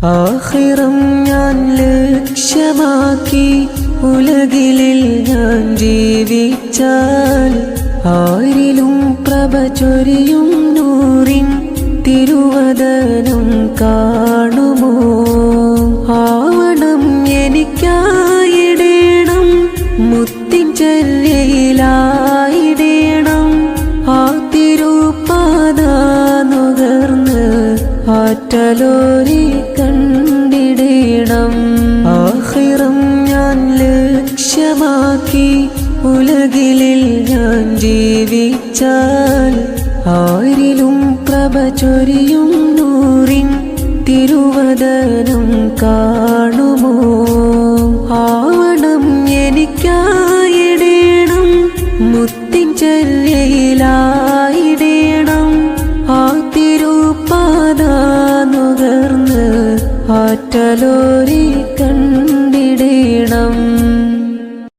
ആഖിറം ഞാൻ ലക്ഷ്യമാക്കി ഉലകിലിൽ ഞാൻ ജീവിച്ചാൽ ആരിലും പ്രഭ ചൊരിയും നൂറിൻ തിരുവദനം കാണുമോ? ആവണം എനിക്കായിടേണം മുത്തിൻ ചര്യയിലായിടേണം ആ തിരുപ്പാത നുകർന്ന് ആറ്റലോരി കണ്ടിടേണം. ആഖിറം ഞാൻ ലക്ഷ്യമാക്കി ഉലകിലിൽ ഞാൻ ജീവിച്ചാൽ ആരിലും പ്രഭ ചൊരിയും നൂറിൻ തിരുവദനം കാണുമോ? ആവണം എനിക്കായിടേണം മുത്തിൻ ചര്യയിലായിടേണം ആ തിരുപ്പാത നുകർന്ന് ആറ്റലോരി